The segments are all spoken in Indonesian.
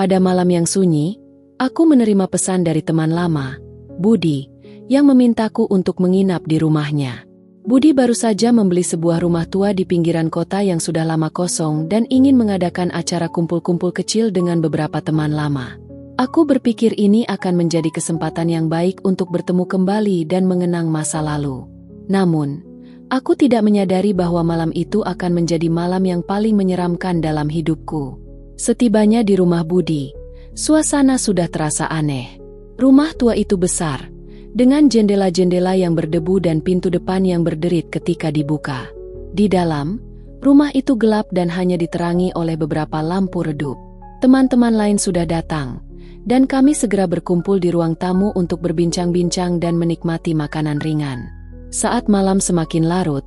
Pada malam yang sunyi, aku menerima pesan dari teman lama, Budi, yang memintaku untuk menginap di rumahnya. Budi baru saja membeli sebuah rumah tua di pinggiran kota yang sudah lama kosong dan ingin mengadakan acara kumpul-kumpul kecil dengan beberapa teman lama. Aku berpikir ini akan menjadi kesempatan yang baik untuk bertemu kembali dan mengenang masa lalu. Namun, aku tidak menyadari bahwa malam itu akan menjadi malam yang paling menyeramkan dalam hidupku. Setibanya di rumah Budi, suasana sudah terasa aneh. Rumah tua itu besar, dengan jendela-jendela yang berdebu dan pintu depan yang berderit ketika dibuka. Di dalam, rumah itu gelap dan hanya diterangi oleh beberapa lampu redup. Teman-teman lain sudah datang, dan kami segera berkumpul di ruang tamu untuk berbincang-bincang dan menikmati makanan ringan. Saat malam semakin larut,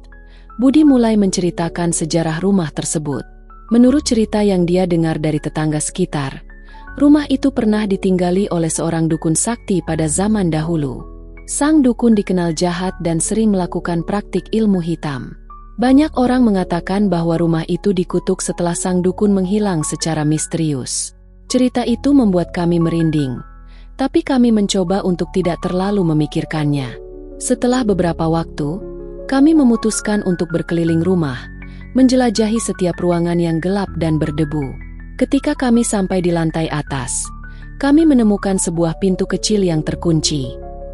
Budi mulai menceritakan sejarah rumah tersebut. Menurut cerita yang dia dengar dari tetangga sekitar, rumah itu pernah ditinggali oleh seorang dukun sakti pada zaman dahulu. Sang dukun dikenal jahat dan sering melakukan praktik ilmu hitam. Banyak orang mengatakan bahwa rumah itu dikutuk setelah sang dukun menghilang secara misterius. Cerita itu membuat kami merinding, tapi kami mencoba untuk tidak terlalu memikirkannya. Setelah beberapa waktu, kami memutuskan untuk berkeliling rumah, menjelajahi setiap ruangan yang gelap dan berdebu. Ketika kami sampai di lantai atas, kami menemukan sebuah pintu kecil yang terkunci.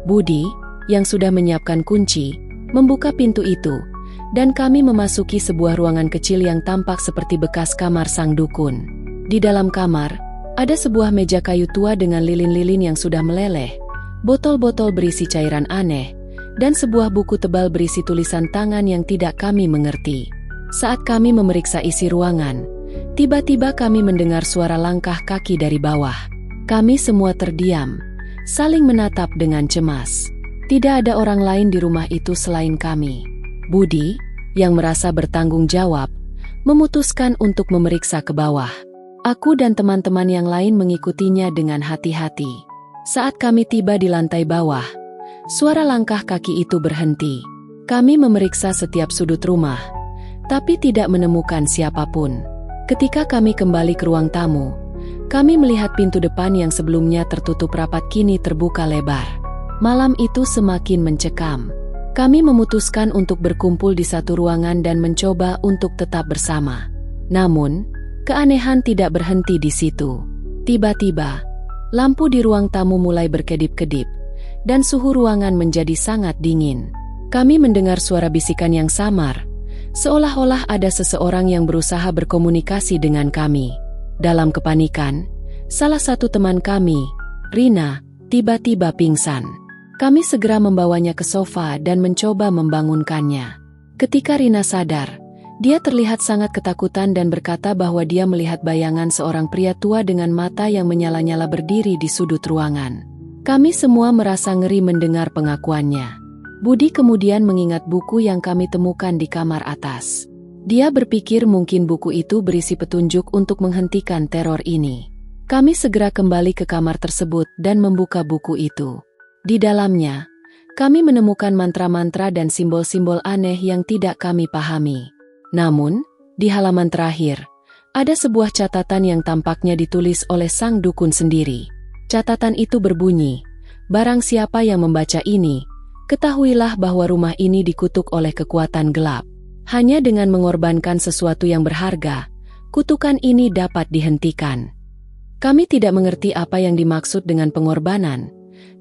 Budi, yang sudah menyiapkan kunci, membuka pintu itu, dan kami memasuki sebuah ruangan kecil yang tampak seperti bekas kamar sang dukun. Di dalam kamar, ada sebuah meja kayu tua dengan lilin-lilin yang sudah meleleh, botol-botol berisi cairan aneh, dan sebuah buku tebal berisi tulisan tangan yang tidak kami mengerti. Saat kami memeriksa isi ruangan, tiba-tiba kami mendengar suara langkah kaki dari bawah. Kami semua terdiam, saling menatap dengan cemas. Tidak ada orang lain di rumah itu selain kami. Budi, yang merasa bertanggung jawab, memutuskan untuk memeriksa ke bawah. Aku dan teman-teman yang lain mengikutinya dengan hati-hati. Saat kami tiba di lantai bawah, suara langkah kaki itu berhenti. Kami memeriksa setiap sudut rumah, tapi tidak menemukan siapapun. Ketika kami kembali ke ruang tamu, kami melihat pintu depan yang sebelumnya tertutup rapat kini terbuka lebar. Malam itu semakin mencekam. Kami memutuskan untuk berkumpul di satu ruangan dan mencoba untuk tetap bersama. Namun, keanehan tidak berhenti di situ. Tiba-tiba, lampu di ruang tamu mulai berkedip-kedip, dan suhu ruangan menjadi sangat dingin. Kami mendengar suara bisikan yang samar, seolah-olah ada seseorang yang berusaha berkomunikasi dengan kami. Dalam kepanikan, salah satu teman kami, Rina, tiba-tiba pingsan. Kami segera membawanya ke sofa dan mencoba membangunkannya. Ketika Rina sadar, dia terlihat sangat ketakutan dan berkata bahwa dia melihat bayangan seorang pria tua dengan mata yang menyala-nyala berdiri di sudut ruangan. Kami semua merasa ngeri mendengar pengakuannya. Budi kemudian mengingat buku yang kami temukan di kamar atas. Dia berpikir mungkin buku itu berisi petunjuk untuk menghentikan teror ini. Kami segera kembali ke kamar tersebut dan membuka buku itu. Di dalamnya, kami menemukan mantra-mantra dan simbol-simbol aneh yang tidak kami pahami. Namun, di halaman terakhir, ada sebuah catatan yang tampaknya ditulis oleh sang dukun sendiri. Catatan itu berbunyi, "Barang siapa yang membaca ini, ketahuilah bahwa rumah ini dikutuk oleh kekuatan gelap. Hanya dengan mengorbankan sesuatu yang berharga, kutukan ini dapat dihentikan." Kami tidak mengerti apa yang dimaksud dengan pengorbanan,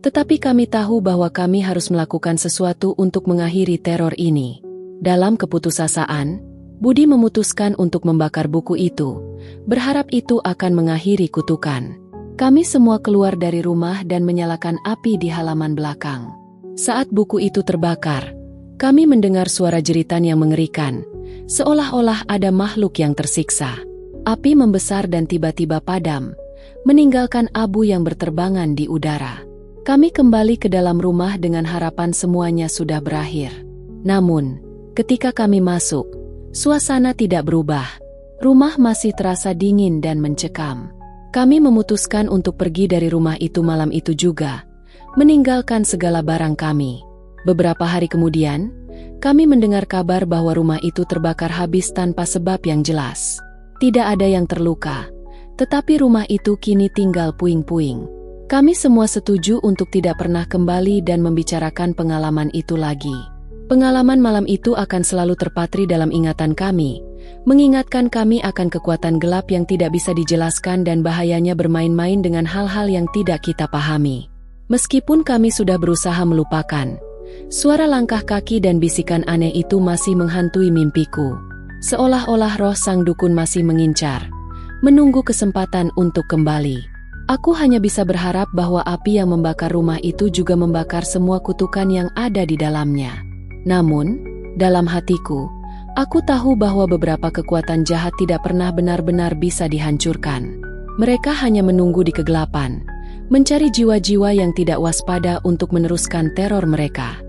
tetapi kami tahu bahwa kami harus melakukan sesuatu untuk mengakhiri teror ini. Dalam keputusasaan, Budi memutuskan untuk membakar buku itu, berharap itu akan mengakhiri kutukan. Kami semua keluar dari rumah dan menyalakan api di halaman belakang. Saat buku itu terbakar, kami mendengar suara jeritan yang mengerikan, seolah-olah ada makhluk yang tersiksa. Api membesar dan tiba-tiba padam, meninggalkan abu yang berterbangan di udara. Kami kembali ke dalam rumah dengan harapan semuanya sudah berakhir. Namun, ketika kami masuk, suasana tidak berubah. Rumah masih terasa dingin dan mencekam. Kami memutuskan untuk pergi dari rumah itu malam itu juga, meninggalkan segala barang kami. Beberapa hari kemudian, kami mendengar kabar bahwa rumah itu terbakar habis tanpa sebab yang jelas. Tidak ada yang terluka, Tetapi rumah itu kini tinggal puing-puing. Kami semua setuju untuk tidak pernah kembali dan membicarakan pengalaman itu lagi. Pengalaman malam itu akan selalu terpatri dalam ingatan kami, mengingatkan kami akan kekuatan gelap yang tidak bisa dijelaskan dan bahayanya bermain-main dengan hal-hal yang tidak kita pahami. Meskipun kami sudah berusaha melupakan, suara langkah kaki dan bisikan aneh itu masih menghantui mimpiku. Seolah-olah roh sang dukun masih mengincar, menunggu kesempatan untuk kembali. Aku hanya bisa berharap bahwa api yang membakar rumah itu juga membakar semua kutukan yang ada di dalamnya. Namun, dalam hatiku, aku tahu bahwa beberapa kekuatan jahat tidak pernah benar-benar bisa dihancurkan. Mereka hanya menunggu di kegelapan, mencari jiwa-jiwa yang tidak waspada untuk meneruskan teror mereka.